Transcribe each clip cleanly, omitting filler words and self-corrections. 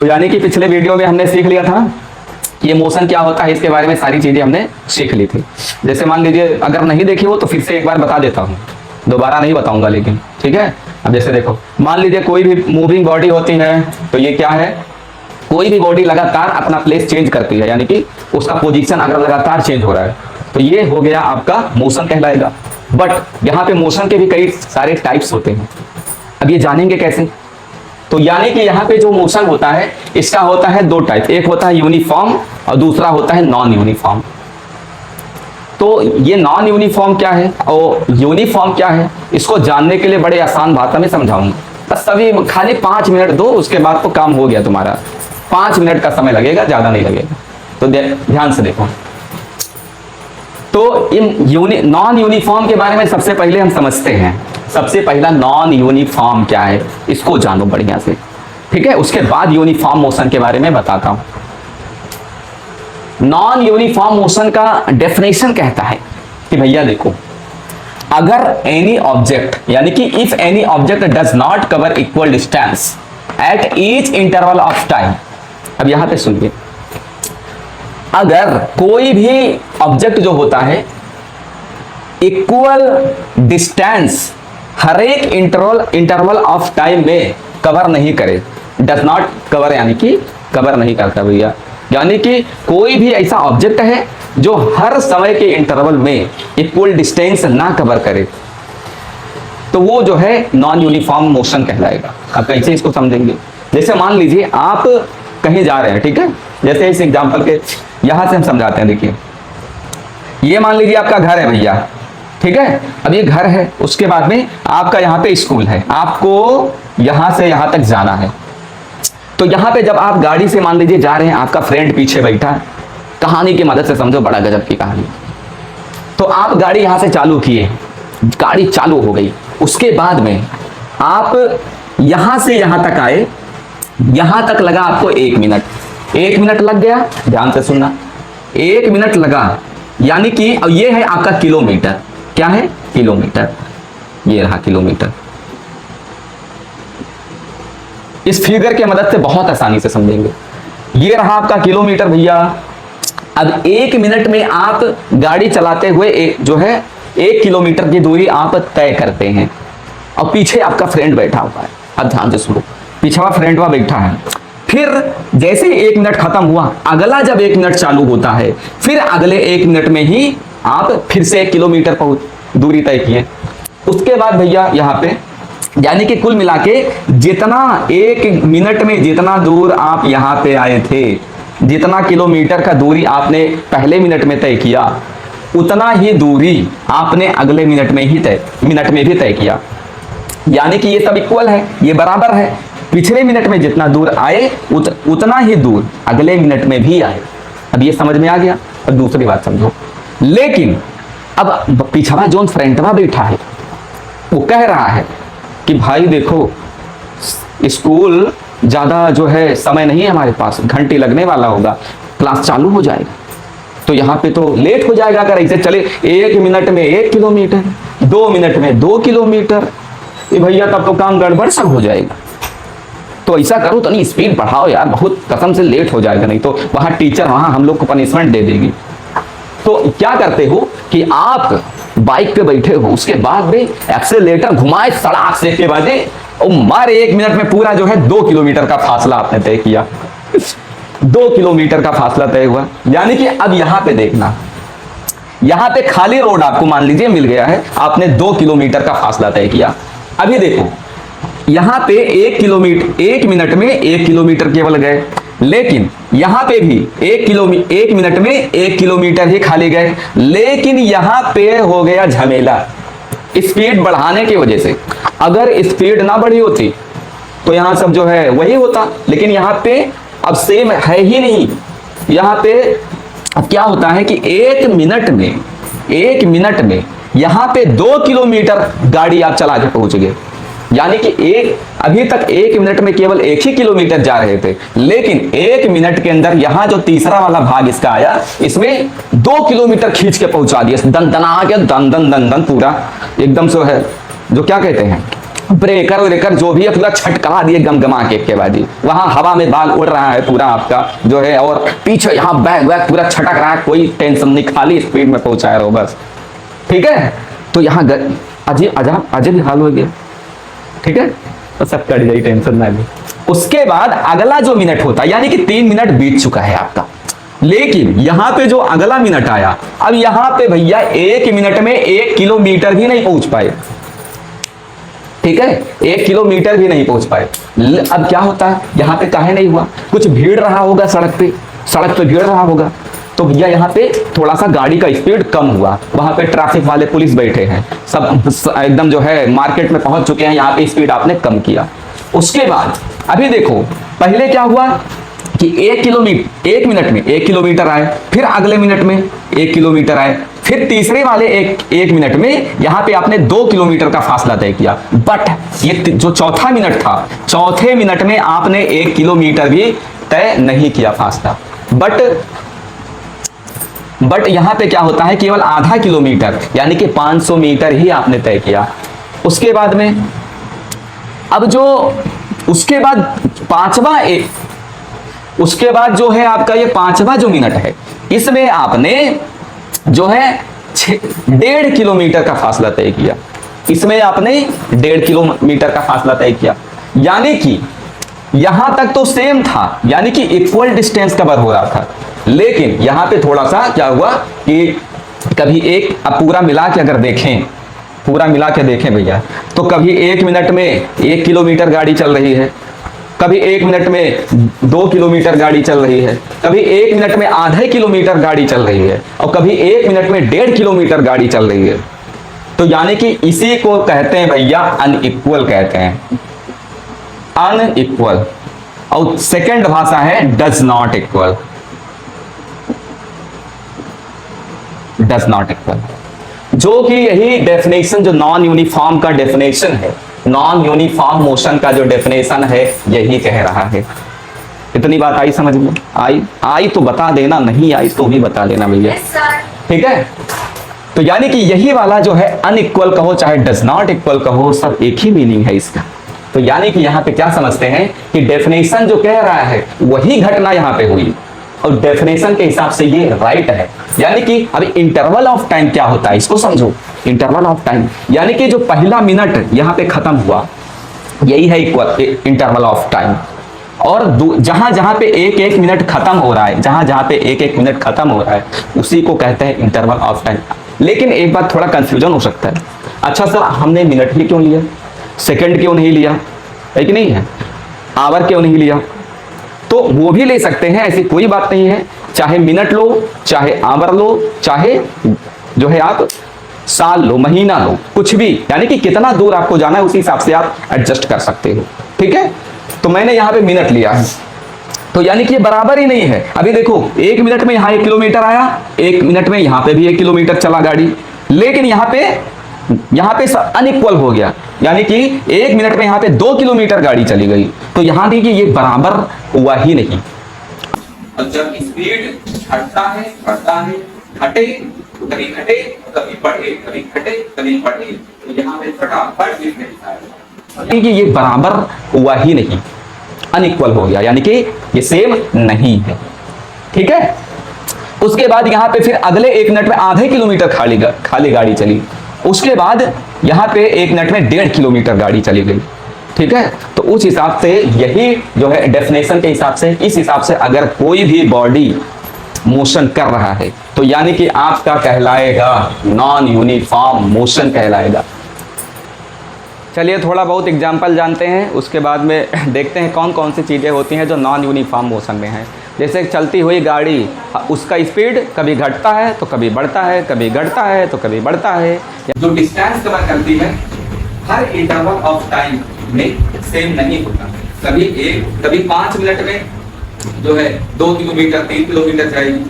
तो यानी कि पिछले वीडियो में हमने सीख लिया था कि ये मोशन क्या होता है, इसके बारे में सारी चीजें हमने सीख ली थी। जैसे मान लीजिए अगर नहीं देखी हो तो फिर से एक बार बता देता हूँ, दोबारा नहीं बताऊंगा लेकिन, ठीक है। अब जैसे देखो, मान लीजिए कोई भी मूविंग बॉडी होती है, तो ये क्या है, कोई भी बॉडी लगातार अपना प्लेस चेंज करती है, यानी कि उसका पोजीशन अगर लगातार चेंज हो रहा है तो ये हो गया आपका मोशन कहलाएगा। बट यहाँ पे मोशन के भी कई सारे टाइप्स होते हैं, अब ये जानेंगे कैसे। तो यानी कि यहाँ पे जो मोशन होता है इसका होता है दो टाइप, एक होता है यूनिफॉर्म और दूसरा होता है नॉन यूनिफॉर्म। तो ये नॉन यूनिफॉर्म क्या है और यूनिफॉर्म क्या है, इसको जानने के लिए बड़े आसान भाषा में समझाऊंगा। बस सभी खाली 5 मिनट दो, उसके बाद तो काम हो गया तुम्हारा। 5 मिनट का समय लगेगा, ज्यादा नहीं लगेगा। तो ध्यान से देखो। तो इन नॉन यूनिफॉर्म के बारे में सबसे पहले हम समझते हैं। सबसे पहला नॉन यूनिफॉर्म क्या है, इसको जानो बढ़िया से, ठीक है। उसके बाद यूनिफॉर्म मोशन के बारे में बताता हूं। नॉन यूनिफॉर्म मोशन का डेफिनेशन कहता है कि भैया देखो, अगर एनी ऑब्जेक्ट, यानी कि if any object does not cover equal distance at each interval of time. अब यहां पे सुनिए, अगर कोई भी ऑब्जेक्ट जो होता है इक्वल डिस्टेंस हर एक इंटरवल ऑफ टाइम में कवर नहीं करे, डज नॉट कवर यानी कि कवर नहीं करता भैया, यानी कि कोई भी ऐसा ऑब्जेक्ट है जो हर समय के इंटरवल में इक्वल डिस्टेंस ना कवर करे, तो वो जो है नॉन यूनिफॉर्म मोशन कहलाएगा। अब कैसे इसको समझेंगे, जैसे मान लीजिए आप कहीं जा रहे हैं, ठीक है। जैसे इस एग्जांपल के यहां से हम समझाते हैं। देखिए, ये मान लीजिए आपका घर है भैया, ठीक है। अब ये घर है, उसके बाद में आपका यहाँ पे स्कूल है, आपको यहां से यहां तक जाना है। तो यहाँ पे जब आप गाड़ी से मान लीजिए जा रहे हैं, आपका फ्रेंड पीछे बैठा है, कहानी की मदद से समझो, बड़ा गजब की कहानी। तो आप गाड़ी यहां से चालू किए, गाड़ी चालू हो गई, उसके बाद में आप यहां से यहां तक आए, यहां तक लगा आपको 1 मिनट। 1 मिनट लग गया, ध्यान से सुनना, 1 मिनट लगा, यानी कि अब ये है आपका किलोमीटर। क्या है, किलोमीटर। ये रहा किलोमीटर। इस फिगर के मदद से बहुत आसानी से समझेंगे। ये रहा आपका किलोमीटर भैया। अब 1 मिनट में आप गाड़ी चलाते हुए जो है 1 किलोमीटर की दूरी आप तय करते हैं, और पीछे आपका फ्रेंड बैठा हुआ है। अब ध्यान से सुनो, पीछे फ्रेंड वहां बैठा है। फिर जैसे ही 1 मिनट खत्म हुआ, अगला जब 1 मिनट चालू होता है, फिर अगले 1 मिनट में ही आप फिर से 1 किलोमीटर दूरी तय किए। उसके बाद भैया यहाँ पे यानी कि कुल मिला के जितना 1 मिनट में जितना दूर आप यहाँ पे आए थे, जितना किलोमीटर का दूरी आपने पहले मिनट में तय किया, उतना ही दूरी आपने अगले मिनट में भी तय किया। यानी कि ये सब इक्वल है, ये बराबर है। पिछले मिनट में जितना दूर आए उतना ही दूर अगले मिनट में भी आए। अब ये समझ में आ गया। अब दूसरी बात समझो, लेकिन अब पिछड़ा जोन फ्रेंटवा बैठा है, वो कह रहा है कि भाई देखो, स्कूल ज्यादा जो है समय नहीं है हमारे पास, घंटे लगने वाला होगा, क्लास चालू हो जाएगा, तो यहाँ पे तो लेट हो जाएगा। अगर ऐसे चले 1 मिनट में 1 किलोमीटर, 2 मिनट में 2 किलोमीटर, ये भैया तब तो काम गड़बड़ सब हो जाएगा। तो ऐसा करो तो नहीं, स्पीड बढ़ाओ यार, बहुत कसम से लेट हो जाएगा, नहीं तो वहां टीचर वहां हम लोग को पनिशमेंट दे देगी। तो क्या करते हो कि आप बाइक पे बैठे हो, उसके बाद में एक्सेलेरेटर घुमाए सड़ाक से के बाद और मारे 1 मिनट में पूरा जो है 2 किलोमीटर का फासला आपने तय किया। 2 किलोमीटर का फासला तय हुआ। यानी कि अब यहाँ पे देखना, यहाँ पे खाली रोड आपको मान लीजिए मिल गया है, आपने 2 किलोमीटर का फासला तय किया। अभी देखो, यहाँ पे 1 मिनट में 1 किलोमीटर केवल गए, लेकिन यहाँ पे भी 1 मिनट में 1 किलोमीटर ही खाली गए। लेकिन यहाँ पे हो गया झमेला स्पीड बढ़ाने की वजह से। अगर स्पीड ना बढ़ी होती तो यहाँ सब जो है वही होता, लेकिन यहाँ पे अब सेम है ही नहीं। यहाँ पे अब क्या होता है कि 1 मिनट में यहाँ पे 2 किलोमीटर गाड़ी आप चला के पहुंच गए। यानी कि अभी तक 1 मिनट में केवल 1 ही किलोमीटर जा रहे थे, लेकिन 1 मिनट के अंदर यहाँ जो तीसरा वाला भाग इसका आया, इसमें 2 किलोमीटर खींच के पहुंचा दिया, दन दना के दन दन दन दन, पूरा एकदम से है जो क्या कहते हैं ब्रेकर व्रेकर जो भी है पूरा छटका दिए गमगमा के बाजी, वहां हवा में बाल उड़ रहा है पूरा आपका जो है, और पीछे यहाँ बैग वैग पूरा छटक रहा है, कोई टेंशन नहीं, खाली स्पीड में पहुंचा रहे हो बस। ठीक है, तो यहाँ अजय भी हाल हो गया। ठीक है, तो सब कट गई, टेंशन ना ली। उसके बाद अगला जो मिनट होता है, यानी कि 3 मिनट बीत चुका है आपका, लेकिन यहां पे जो अगला मिनट आया, अब यहां पे भैया 1 मिनट में 1 किलोमीटर भी नहीं पहुंच पाए। ठीक है, 1 किलोमीटर भी नहीं पहुंच पाए। अब क्या होता है, यहां पे काहे नहीं हुआ, कुछ भीड़ रहा होगा सड़क पे भीड़ रहा होगा, तो भैया यहाँ पे थोड़ा सा गाड़ी का स्पीड कम हुआ। वहां पे ट्रैफिक वाले पुलिस बैठे हैं, सब एकदम जो है मार्केट में पहुंच चुके हैं, यहाँ पे स्पीड आपने कम किया। उसके बाद अभी देखो, पहले क्या हुआ कि 1 मिनट में 1 किलोमीटर आए, फिर अगले मिनट में 1 किलोमीटर आए, फिर तीसरे वाले एक मिनट में यहां पे आपने 2 किलोमीटर का फासला तय किया। बट ये जो चौथा मिनट था, चौथे मिनट में आपने 1 किलोमीटर भी तय नहीं किया फासला। बट यहां पे क्या होता है, केवल आधा किलोमीटर यानी कि 500 मीटर ही आपने तय किया। उसके बाद में अब जो उसके बाद जो है आपका ये 5वां जो मिनट है, इसमें आपने जो है 1.5 किलोमीटर का फासला तय किया। इसमें आपने 1.5 किलोमीटर का फासला तय किया, यानी कि यहां तक तो सेम था, यानी कि इक्वल डिस्टेंस कवर हो रहा था। लेकिन यहां पे थोड़ा सा क्या हुआ कि कभी अब पूरा मिला के अगर देखें भैया, तो कभी 1 मिनट में 1 किलोमीटर गाड़ी चल रही है, कभी 1 मिनट में 2 किलोमीटर गाड़ी चल रही है, कभी 1 मिनट में आधे किलोमीटर गाड़ी चल रही है, और कभी 1 मिनट में 1.5 किलोमीटर गाड़ी चल रही है। तो यानी कि इसी को कहते हैं भैया अनइक्वल कहते हैं, अनइक्वल। और सेकंड भाषा है does not equal, does not equal, जो कि यही डेफिनेशन जो नॉन यूनिफॉर्म का डेफिनेशन है, नॉन यूनिफॉर्म मोशन का जो डेफिनेशन है, यही कह रहा है। इतनी बात आई समझ में? आई तो बता देना, नहीं आई तो भी बता देना भैया। ठीक है, तो यानी कि यही वाला जो है अनइक्वल कहो चाहे डज नॉट इक्वल कहो, सब एक ही मीनिंग है इसका। तो यानी कि यहां पे क्या समझते हैं कि डेफिनेशन जो कह रहा है वही घटना यहां पे हुई, और डेफिनेशन के हिसाब से ये राइट है। यानी कि अभी इंटरवल ऑफ टाइम क्या होता है, इसको समझो। इंटरवल ऑफ टाइम यानी कि जो पहला मिनट यहां पे खत्म हुआ, यही है इक्वल इंटरवल ऑफ टाइम। और जहां जहां पे एक मिनट खत्म हो रहा है, जहां पे एक मिनट खत्म हो रहा है, उसी को कहते हैं इंटरवल ऑफ टाइम। लेकिन एक बात थोड़ा कंफ्यूजन हो सकता है, अच्छा सर हमने मिनट ही क्यों लिया, सेकंड क्यों नहीं लिया, है कि नहीं है, आवर क्यों नहीं लिया? तो वो भी ले सकते हैं, ऐसी कोई बात नहीं है। चाहे मिनट लो, चाहे आवर लो, चाहे जो है आप साल लो, महीना लो, कुछ भी, यानी कि कितना दूर आपको जाना है उसी हिसाब से आप एडजस्ट कर सकते हो। ठीक है, तो मैंने यहां पे मिनट लिया है, तो यानी कि ये बराबर ही नहीं है। अभी देखो 1 मिनट में यहां 1 किलोमीटर आया, 1 मिनट में यहां पे भी 1 किलोमीटर चला गाड़ी, लेकिन यहां पे अनइक्वल हो गया, यानी कि 1 मिनट में यहां पे 2 किलोमीटर गाड़ी चली गई। तो यहां देखिए ये बराबर हुआ ही नहीं। और जब स्पीड घटता है बढ़ता है, घटे कभी घटे कभी बढ़े, कभी घटे कभी बढ़े, तो यहाँ पे फटाफट यानी कि ये बराबर हुआ ही नहीं, अनइक्वल हो गया, यानी कि ये सेम नहीं है। ठीक है, उसके बाद यहाँ पे फिर अगले 1 मिनट में आधे किलोमीटर खाली गाड़ी चली, उसके बाद यहाँ पे 1 मिनट में 1.5 किलोमीटर गाड़ी चली गई। ठीक है, तो उस हिसाब से यही जो है डेफिनेशन के हिसाब से, इस हिसाब से अगर कोई भी बॉडी मोशन कर रहा है तो यानी कि आपका कहलाएगा नॉन यूनिफॉर्म मोशन कहलाएगा। चलिए थोड़ा बहुत एग्जाम्पल जानते हैं, उसके बाद में देखते हैं कौन कौन सी चीज़ें होती हैं जो नॉन यूनिफॉर्म मोशन में हैं। जैसे चलती हुई गाड़ी, उसका स्पीड कभी घटता है तो कभी बढ़ता है, कभी घटता है तो कभी बढ़ता है। जो डिस्टेंस कवर करती है हर इंटरवल ऑफ टाइम में सेम नहीं होता, कभी 5 मिनट में जो है 2 किलोमीटर 3 किलोमीटर जाएगी।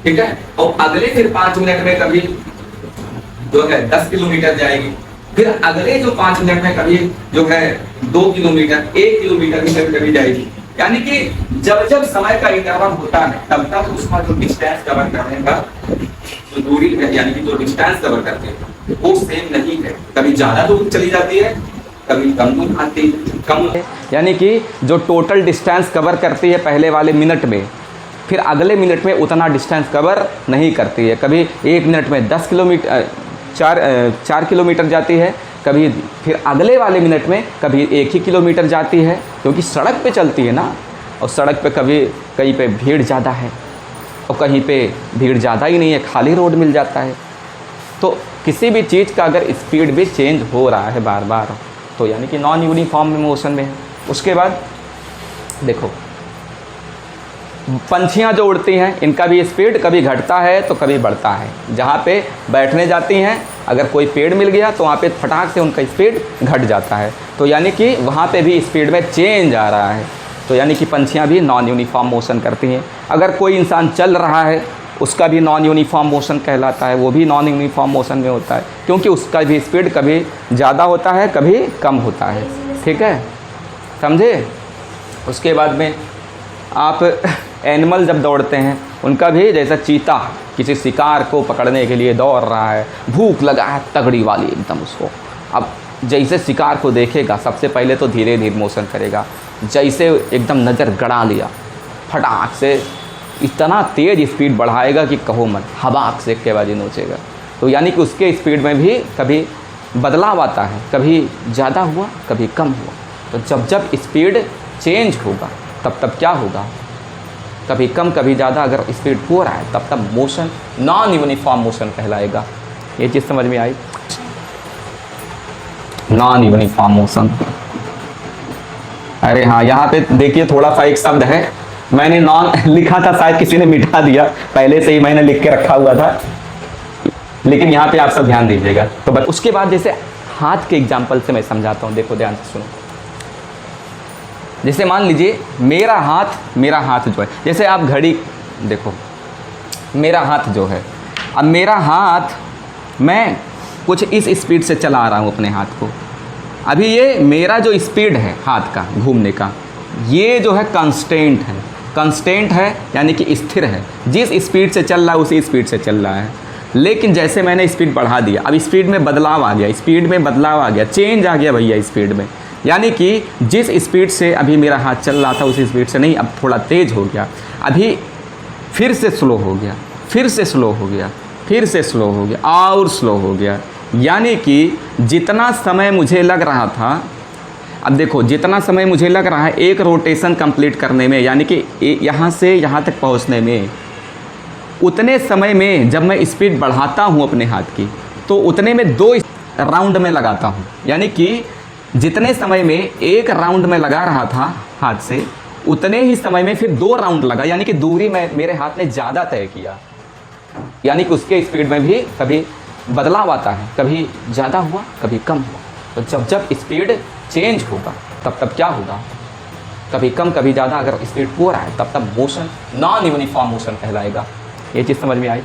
ठीक है, और अगले फिर 5 मिनट में कभी जो है 10 किलोमीटर जाएगी, फिर अगले जो 5 मिनट में कभी जो है 2 किलोमीटर 1 किलोमीटर भी कभी जाएगी। यानी कि जब जब समय का इंटरवल होता है तब तक उसका जो डिस्टेंस कवर करने का जो दूरी है, यानी कि जो डिस्टेंस कवर करते हैं वो सेम नहीं है, कभी ज्यादा दूर चली जाती है, कभी कम नहीं आती, कम, यानी कि जो टोटल डिस्टेंस कवर करती है पहले वाले मिनट में, फिर अगले मिनट में उतना डिस्टेंस कवर नहीं करती है। कभी 1 मिनट में 10 किलोमीटर 4 किलोमीटर जाती है, कभी फिर अगले वाले मिनट में कभी 1 ही किलोमीटर जाती है, क्योंकि सड़क पे चलती है ना। और सड़क पे कभी कहीं पे भीड़ ज़्यादा है और कहीं पे भीड़ ज़्यादा ही नहीं है, खाली रोड मिल जाता है। तो किसी भी चीज़ का अगर स्पीड भी चेंज हो रहा है बार बार, तो यानी कि नॉन यूनिफॉर्म मोशन में है। उसके बाद देखो पंछियाँ जो उड़ती हैं, इनका भी स्पीड कभी घटता है तो कभी बढ़ता है। जहाँ पे बैठने जाती हैं, अगर कोई पेड़ मिल गया तो वहाँ पे फटाक से उनका स्पीड घट जाता है। तो यानी कि वहाँ पे भी स्पीड में चेंज आ रहा है। तो यानी कि पंछियाँ भी नॉन यूनिफॉर्म मोशन करती हैं। अगर कोई इंसान चल रहा है, उसका भी नॉन यूनिफॉर्म मोशन कहलाता है, वो भी नॉन यूनिफॉर्म मोशन में होता है, क्योंकि उसका भी स्पीड कभी ज़्यादा होता है, कभी कम होता है। ठीक है, समझे। उसके बाद में आप एनिमल जब दौड़ते हैं, उनका भी जैसा चीता किसी शिकार को पकड़ने के लिए दौड़ रहा है, भूख लगा है तगड़ी वाली एकदम उसको। अब जैसे शिकार को देखेगा, सबसे पहले तो धीरे धीरे मोशन करेगा, जैसे एकदम नज़र गड़ा लिया, फटाक से इतना तेज़ स्पीड बढ़ाएगा कि कहो मत, हवाक से के बाजी नोचेगा। तो यानी कि उसके स्पीड में भी कभी बदलाव आता है, कभी ज़्यादा हुआ, कभी कम हुआ। तो जब जब स्पीड चेंज होगा तब तब क्या होगा, कभी कम कभी ज़्यादा अगर स्पीड हो रहा है, तब तब मोशन नॉन यूनिफॉर्म मोशन कहलाएगा। ये चीज़ समझ में आई, नॉन यूनिफॉर्म मोशन। अरे हाँ, यहाँ पे देखिए थोड़ा सा एक शब्द है, मैंने नॉन लिखा था, शायद किसी ने मिटा दिया, पहले से ही मैंने लिख के रखा हुआ था, लेकिन यहाँ पे आप सब ध्यान दीजिएगा। तो बस उसके बाद जैसे हाथ के एग्जाम्पल से मैं समझाता हूँ, देखो ध्यान से सुनो। जैसे मान लीजिए मेरा हाथ जो है, जैसे आप घड़ी देखो, मेरा हाथ जो है, अब मेरा हाथ मैं कुछ इस स्पीड से चला रहा हूँ अपने हाथ को। अभी ये मेरा जो स्पीड है हाथ का घूमने का, ये जो है कांस्टेंट है, यानी कि स्थिर है। जिस स्पीड से चल रहा है उसी स्पीड से चल रहा है। लेकिन जैसे मैंने स्पीड बढ़ा दिया, अब स्पीड में बदलाव आ गया, चेंज आ गया भैया स्पीड में। यानी कि जिस स्पीड से अभी मेरा हाथ चल रहा था उसी स्पीड से नहीं, अब थोड़ा तेज़ हो गया, अभी फिर से स्लो हो गया, फिर से स्लो हो गया, फिर से स्लो हो गया और स्लो हो गया। यानी कि जितना समय मुझे लग रहा था, अब देखो जितना समय मुझे लग रहा है एक रोटेशन कंप्लीट करने में, यानी कि यहाँ से यहाँ तक पहुँचने में, उतने समय में जब मैं स्पीड बढ़ाता हूँ अपने हाथ की, तो उतने में 2 राउंड में लगाता हूँ। यानी कि जितने समय में एक राउंड में लगा रहा था हाथ से, उतने ही समय में फिर 2 राउंड लगा, यानी कि दूरी में मेरे हाथ ने ज़्यादा तय किया। यानी कि उसके स्पीड में भी कभी बदलाव आता है, कभी ज़्यादा हुआ, कभी कम हुआ। तो जब जब स्पीड चेंज होगा तब तब क्या होगा, कभी कम कभी ज़्यादा अगर स्पीड हो रहा है, तब तब मोशन नॉन यूनिफॉर्म मोशन कहलाएगा। ये चीज़ समझ में आई।